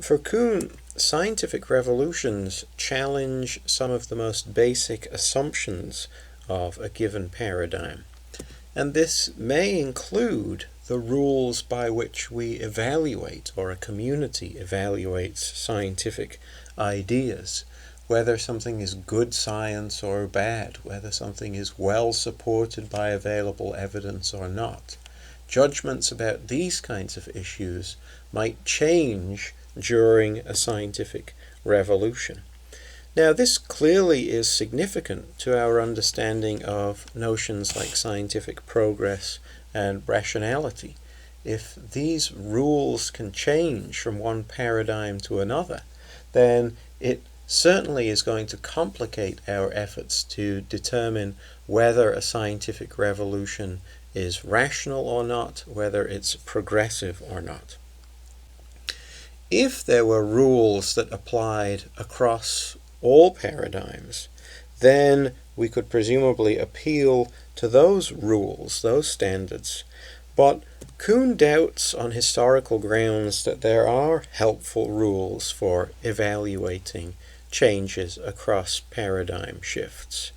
For Kuhn, scientific revolutions challenge some of the most basic assumptions of a given paradigm. And this may include the rules by which we evaluate, or a community evaluates, scientific ideas. Whether something is good science or bad, whether something is well supported by available evidence or not. Judgments about these kinds of issues might change during a scientific revolution. Now, this clearly is significant to our understanding of notions like scientific progress and rationality. If these rules can change from one paradigm to another, then it certainly is going to complicate our efforts to determine whether a scientific revolution is rational or not, whether it's progressive or not. If there were rules that applied across all paradigms, then we could presumably appeal to those rules, those standards. But Kuhn doubts on historical grounds that there are helpful rules for evaluating changes across paradigm shifts.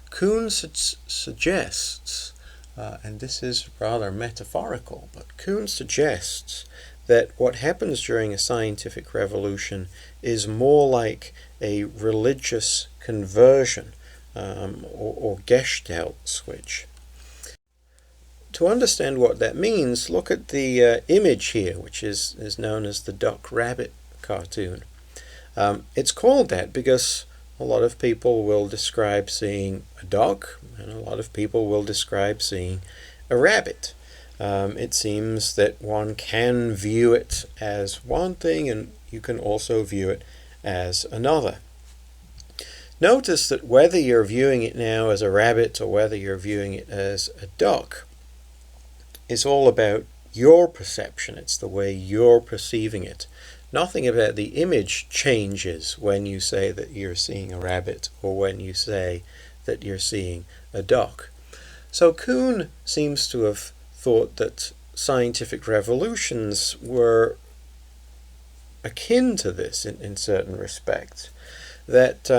Kuhn suggests, and this is rather metaphorical, but Kuhn suggests that what happens during a scientific revolution is more like a religious conversion or Gestalt switch. To understand what that means, look at the image here, which is known as the Duck Rabbit cartoon. It's called that because a lot of people will describe seeing a duck, and a lot of people will describe seeing a rabbit. It seems that one can view it as one thing, and you can also view it as another. Notice that whether you're viewing it now as a rabbit or whether you're viewing it as a duck, it's all about your perception. It's the way you're perceiving it. Nothing about the image changes when you say that you're seeing a rabbit or when you say that you're seeing a duck. So Kuhn seems to have thought that scientific revolutions were akin to this in certain respects. That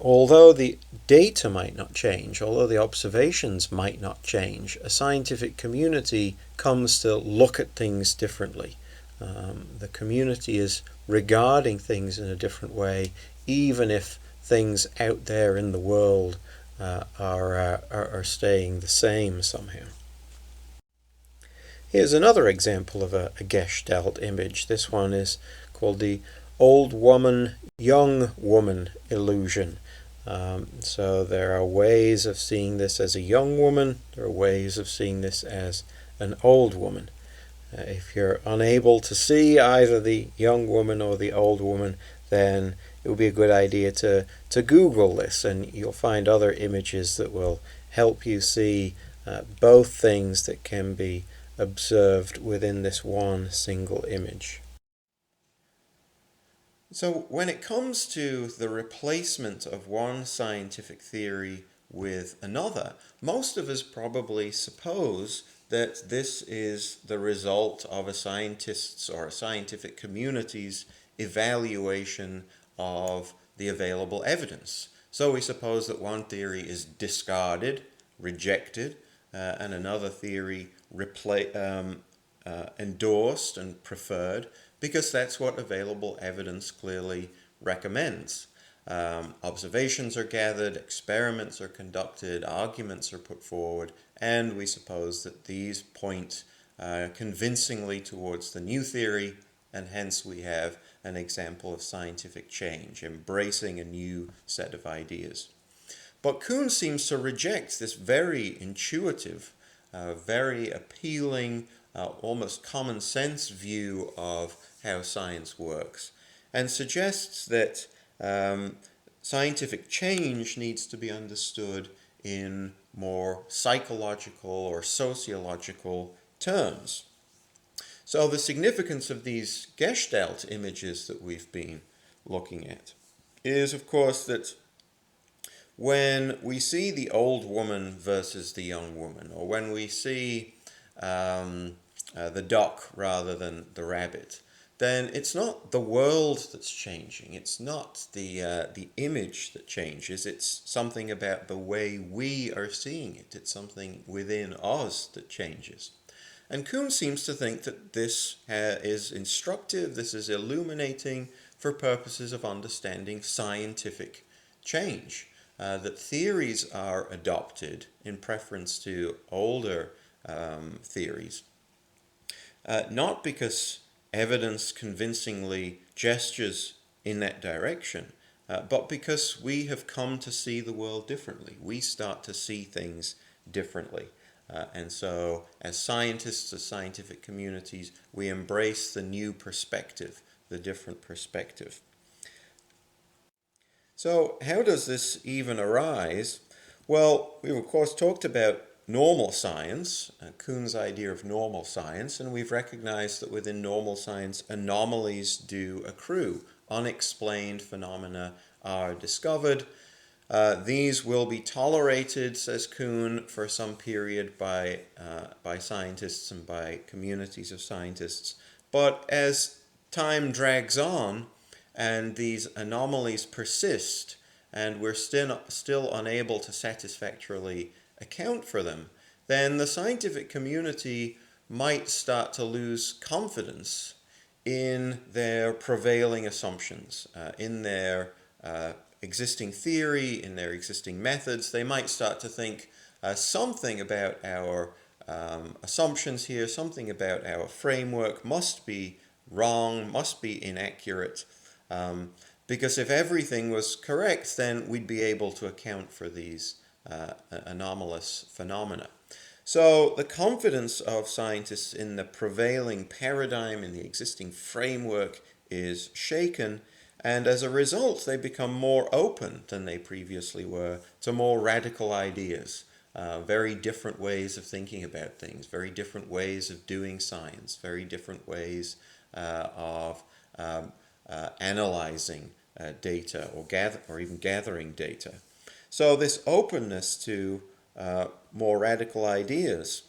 although the data might not change, although the observations might not change, a scientific community comes to look at things differently. The community is regarding things in a different way, even if things out there in the world are staying the same somehow. Here's another example of a Gestalt image. This one is called the old woman, young woman illusion. So there are ways of seeing this as a young woman, there are ways of seeing this as an old woman. If you're unable to see either the young woman or the old woman, then it would be a good idea to Google this, and you'll find other images that will help you see both things that can be observed within this one single image. So when it comes to the replacement of one scientific theory with another, most of us probably suppose that this is the result of a scientist's or a scientific community's evaluation of the available evidence. So we suppose that one theory is discarded, rejected, and another theory endorsed and preferred, because that's what available evidence clearly recommends. Observations are gathered, experiments are conducted, arguments are put forward, and we suppose that these point convincingly towards the new theory, and hence we have an example of scientific change, embracing a new set of ideas. But Kuhn seems to reject this very intuitive, very appealing, almost common sense view of how science works, and suggests that scientific change needs to be understood in more psychological or sociological terms. So the significance of these Gestalt images that we've been looking at is, of course, that when we see the old woman versus the young woman, or when we see the duck rather than the rabbit, then it's not the world that's changing. It's not the image that changes. It's something about the way we are seeing it. It's something within us that changes. And Kuhn seems to think that this is instructive, this is illuminating for purposes of understanding scientific change. That theories are adopted in preference to older theories, not because evidence convincingly gestures in that direction, but because we have come to see the world differently. We start to see things differently. And so, as scientists, as scientific communities, we embrace the new perspective, the different perspective. So, how does this even arise? Well, we've of course talked about normal science, Kuhn's idea of normal science, and we've recognized that within normal science, anomalies do accrue. Unexplained phenomena are discovered. These will be tolerated, says Kuhn, for some period by scientists and by communities of scientists. But as time drags on and these anomalies persist, and we're still unable to satisfactorily account for them, then the scientific community might start to lose confidence in their prevailing assumptions, in their existing theory, in their existing methods. They might start to think something about our assumptions here, something about our framework must be wrong, must be inaccurate. Because if everything was correct, then we'd be able to account for these anomalous phenomena. So the confidence of scientists in the prevailing paradigm, in the existing framework, is shaken, and as a result, they become more open than they previously were to more radical ideas, very different ways of thinking about things, very different ways of doing science, very different ways of analyzing data or even gathering data. So this openness to more radical ideas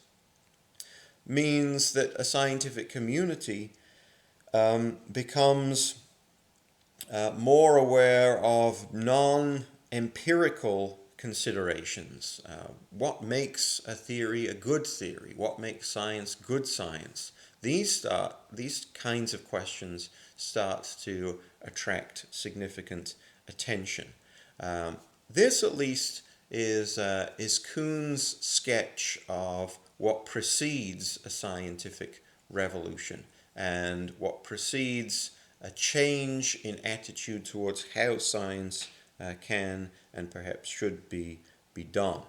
means that a scientific community becomes more aware of non-empirical considerations. What makes a theory a good theory? What makes science good science? These kinds of questions start to attract significant attention. This, at least, is Kuhn's sketch of what precedes a scientific revolution and what precedes a change in attitude towards how science can and perhaps should be done.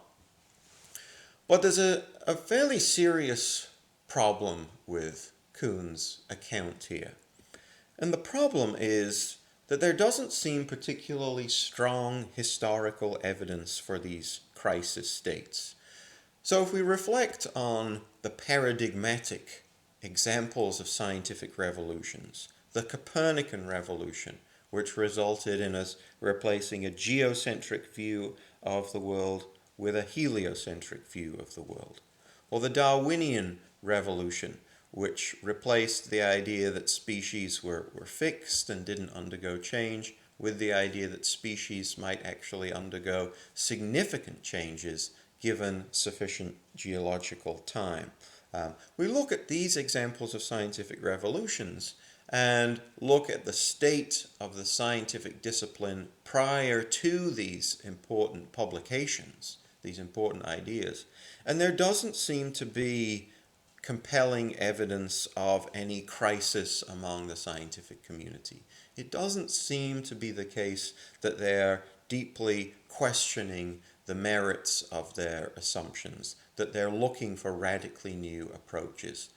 But there's a fairly serious problem with Kuhn's account here. And the problem is that there doesn't seem particularly strong historical evidence for these crisis states. So if we reflect on the paradigmatic examples of scientific revolutions, the Copernican revolution, which resulted in us replacing a geocentric view of the world with a heliocentric view of the world, or the Darwinian revolution, which replaced the idea that species were fixed and didn't undergo change with the idea that species might actually undergo significant changes given sufficient geological time. We look at these examples of scientific revolutions and look at the state of the scientific discipline prior to these important publications, these important ideas, and there doesn't seem to be compelling evidence of any crisis among the scientific community. It doesn't seem to be the case that they're deeply questioning the merits of their assumptions, that they're looking for radically new approaches.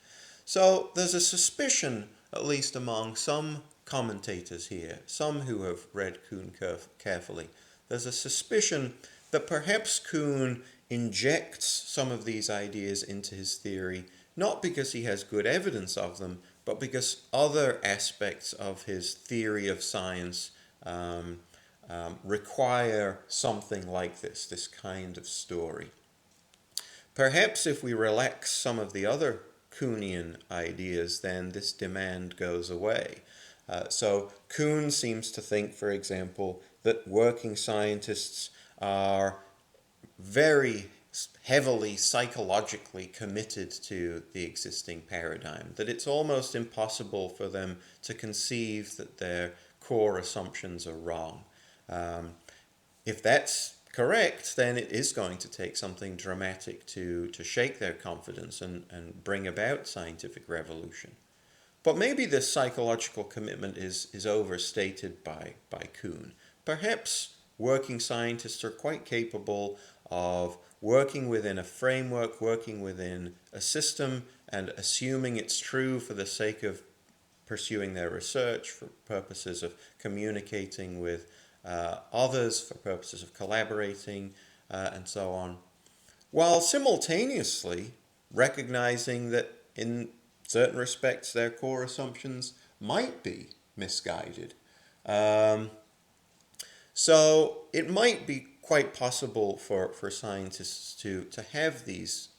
So there's a suspicion, at least among some commentators here, some who have read Kuhn carefully, there's a suspicion that perhaps Kuhn injects some of these ideas into his theory, not because he has good evidence of them, but because other aspects of his theory of science require something like this kind of story. Perhaps if we relax some of the other Kuhnian ideas, then this demand goes away. So Kuhn seems to think, for example, that working scientists are very heavily psychologically committed to the existing paradigm, that it's almost impossible for them to conceive that their core assumptions are wrong. If that's correct, then it is going to take something dramatic to shake their confidence and bring about scientific revolution. But maybe this psychological commitment is overstated by Kuhn. Perhaps working scientists are quite capable of working within a framework, working within a system, and assuming it's true for the sake of pursuing their research, for purposes of communicating with others, for purposes of collaborating, and so on, while simultaneously recognizing that in certain respects their core assumptions might be misguided. So it might be quite possible for scientists to have these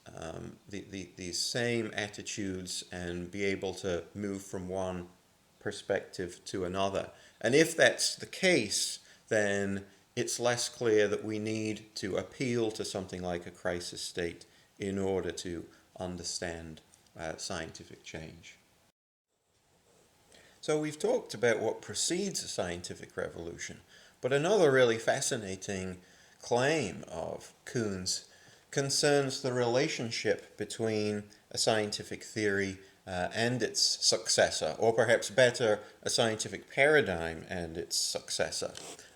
these same attitudes and be able to move from one perspective to another. And if that's the case, then it's less clear that we need to appeal to something like a crisis state in order to understand scientific change. So we've talked about what precedes a scientific revolution, but another really fascinating claim of Kuhn's concerns the relationship between a scientific theory and its successor, or perhaps better, a scientific paradigm and its successor.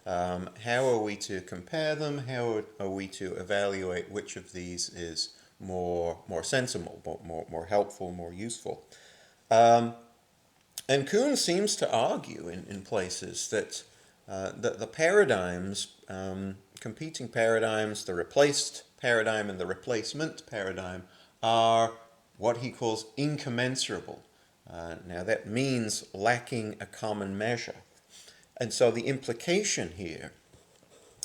How are we to compare them? How are we to evaluate which of these is more sensible, more helpful, more useful? And Kuhn seems to argue in places that the paradigms, competing paradigms, the replaced paradigm and the replacement paradigm, are what he calls incommensurable. Now that means lacking a common measure. And so the implication here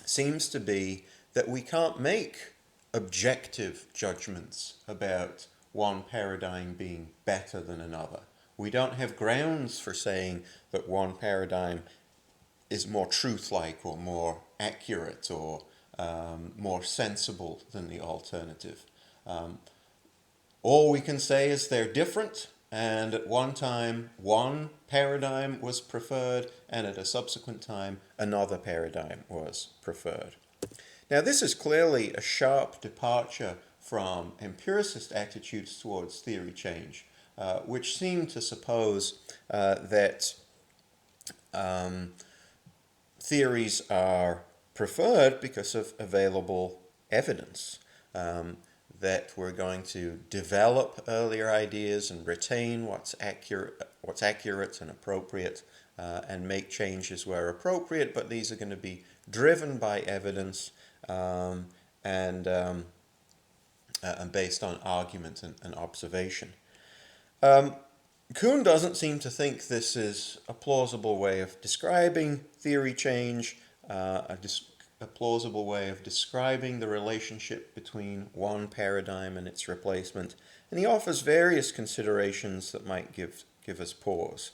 seems to be that we can't make objective judgments about one paradigm being better than another. We don't have grounds for saying that one paradigm is more truth-like or more accurate or more sensible than the alternative. All we can say is they're different, and at one time one paradigm was preferred, and at a subsequent time another paradigm was preferred. Now this is clearly a sharp departure from empiricist attitudes towards theory change, which seem to suppose that theories are preferred because of available evidence, that we're going to develop earlier ideas and retain what's accurate and appropriate, and make changes where appropriate, but these are going to be driven by evidence and based on argument and observation. Kuhn doesn't seem to think this is a plausible way of describing theory change, a plausible way of describing the relationship between one paradigm and its replacement, and he offers various considerations that might give us pause.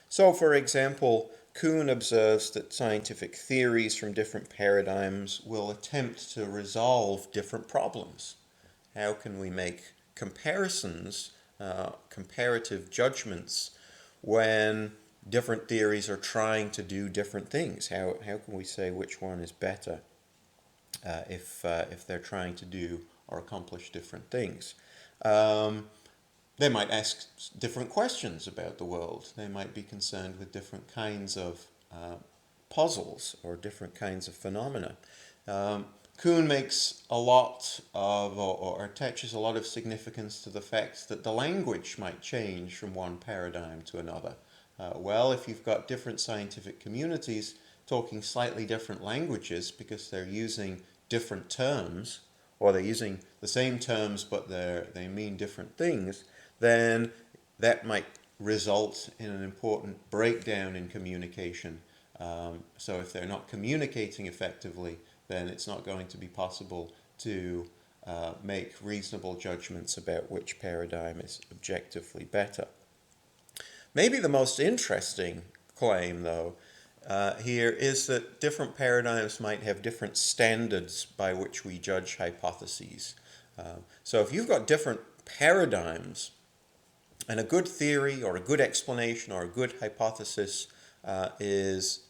So, for example, Kuhn observes that scientific theories from different paradigms will attempt to resolve different problems. How can we make comparisons, comparative judgments, when different theories are trying to do different things? How can we say which one is better if they're trying to do or accomplish different things? They might ask different questions about the world. They might be concerned with different kinds of puzzles or different kinds of phenomena. Kuhn makes a lot of, or attaches a lot of significance to the fact that the language might change from one paradigm to another. Well, if you've got different scientific communities talking slightly different languages because they're using different terms, or they're using the same terms but they mean different things, then that might result in an important breakdown in communication. So if they're not communicating effectively, then it's not going to be possible to make reasonable judgments about which paradigm is objectively better. Maybe the most interesting claim, though, here is that different paradigms might have different standards by which we judge hypotheses. So if you've got different paradigms, and a good theory or a good explanation or a good hypothesis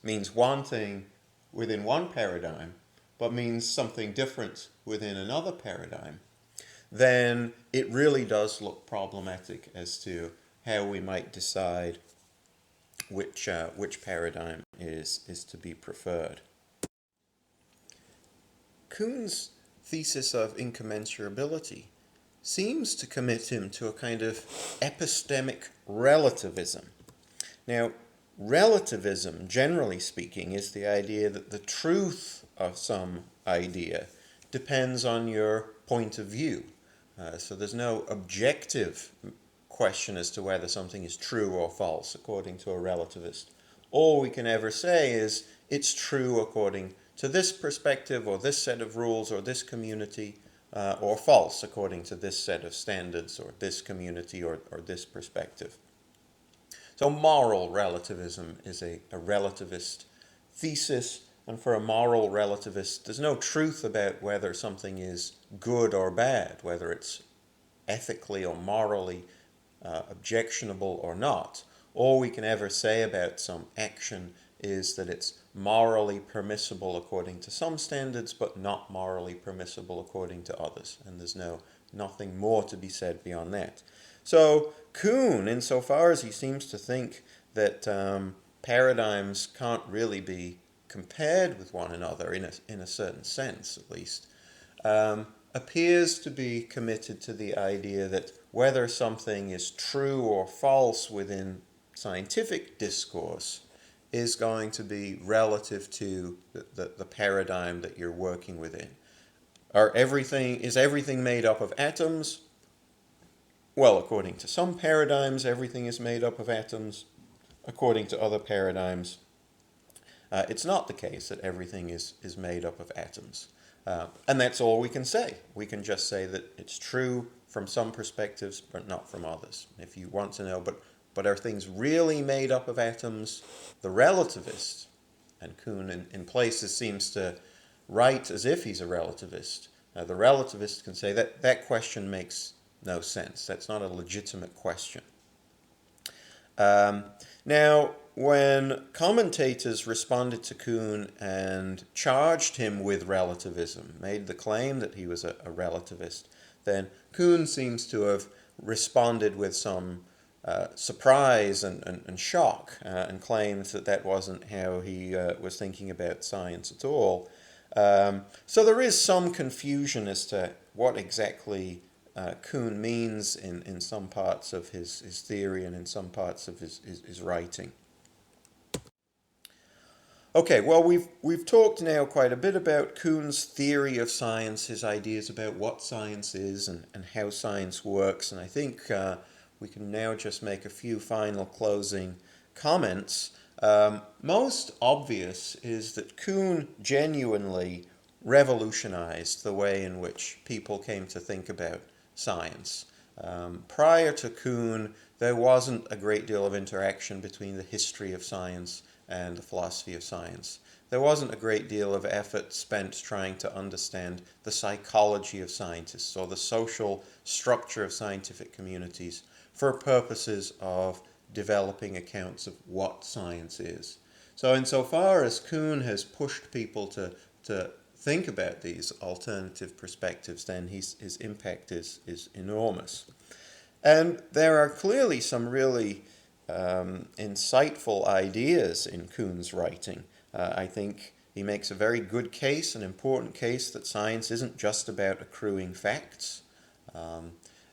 means one thing within one paradigm, but means something different within another paradigm, then it really does look problematic as to how we might decide which paradigm is to be preferred. Kuhn's thesis of incommensurability seems to commit him to a kind of epistemic relativism. Now, relativism, generally speaking, is the idea that the truth of some idea depends on your point of view. So there's no objective question as to whether something is true or false, according to a relativist. All we can ever say is it's true according to this perspective or this set of rules or this community, or false according to this set of standards or this community or this perspective. So moral relativism is a relativist thesis, and for a moral relativist, there's no truth about whether something is good or bad, whether it's ethically or morally objectionable or not. All we can ever say about some action is that it's morally permissible according to some standards, but not morally permissible according to others. And there's nothing more to be said beyond that. So Kuhn, insofar as he seems to think that paradigms can't really be compared with one another in a certain sense, at least, appears to be committed to the idea that whether something is true or false within scientific discourse is going to be relative to the paradigm that you're working within. Is everything made up of atoms? Well, according to some paradigms, everything is made up of atoms. According to other paradigms, it's not the case that everything is made up of atoms. And that's all we can say. We can just say that it's true from some perspectives, but not from others. If you want to know, but are things really made up of atoms? The relativist, and Kuhn in places seems to write as if he's a relativist. The relativist can say that question makes no sense. That's not a legitimate question. Now, when commentators responded to Kuhn and charged him with relativism, made the claim that he was a relativist, then Kuhn seems to have responded with some surprise and shock, and claims that wasn't how he was thinking about science at all. So there is some confusion as to what exactly Kuhn means in some parts of his theory and in some parts of his writing. Okay, well, we've talked now quite a bit about Kuhn's theory of science, his ideas about what science is and how science works, and I think we can now just make a few final closing comments. Most obvious is that Kuhn genuinely revolutionized the way in which people came to think about science. Prior to Kuhn, there wasn't a great deal of interaction between the history of science and the philosophy of science. There wasn't a great deal of effort spent trying to understand the psychology of scientists or the social structure of scientific communities for purposes of developing accounts of what science is. So insofar as Kuhn has pushed people to think about these alternative perspectives, then his impact is enormous. And there are clearly some really insightful ideas in Kuhn's writing. I think he makes a very good case, an important case, that science isn't just about accruing facts.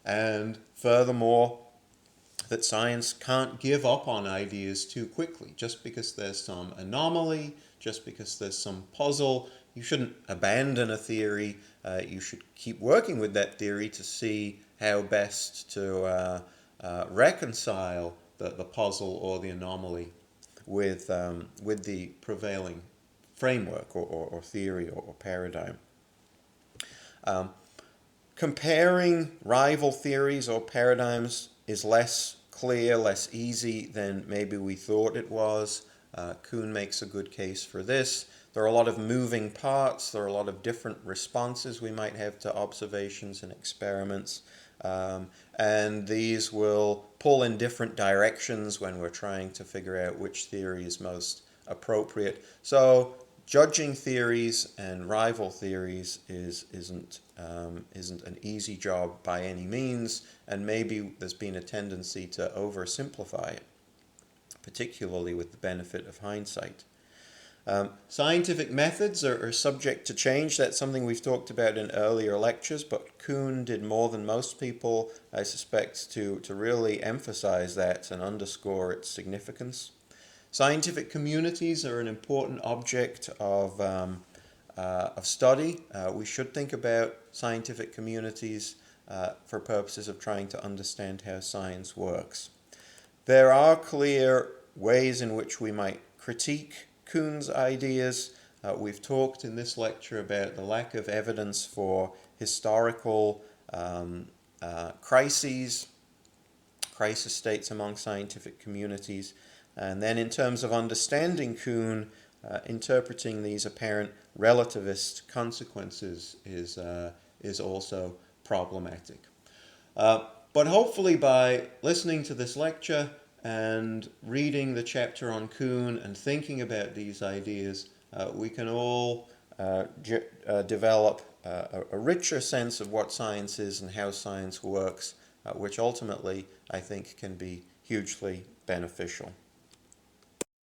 And furthermore, that science can't give up on ideas too quickly. Just because there's some anomaly, just because there's some puzzle, you shouldn't abandon a theory. You should keep working with that theory to see how best to reconcile the puzzle or the anomaly with the prevailing framework or theory or paradigm. Comparing rival theories or paradigms is less clear, less easy than maybe we thought it was. Kuhn makes a good case for this. There are a lot of moving parts. There are a lot of different responses we might have to observations and experiments. And these will pull in different directions when we're trying to figure out which theory is most appropriate. So judging theories and rival theories isn't an easy job by any means, and maybe there's been a tendency to oversimplify it, particularly with the benefit of hindsight. Scientific methods are subject to change. That's something we've talked about in earlier lectures, but Kuhn did more than most people, I suspect, to really emphasize that and underscore its significance. Scientific communities are an important object of study. We should think about scientific communities for purposes of trying to understand how science works. There are clear ways in which we might critique Kuhn's ideas. We've talked in this lecture about the lack of evidence for historical crisis states among scientific communities. And then in terms of understanding Kuhn, interpreting these apparent relativist consequences is also problematic. But hopefully by listening to this lecture and reading the chapter on Kuhn and thinking about these ideas, we can all develop a richer sense of what science is and how science works, which ultimately I think can be hugely beneficial.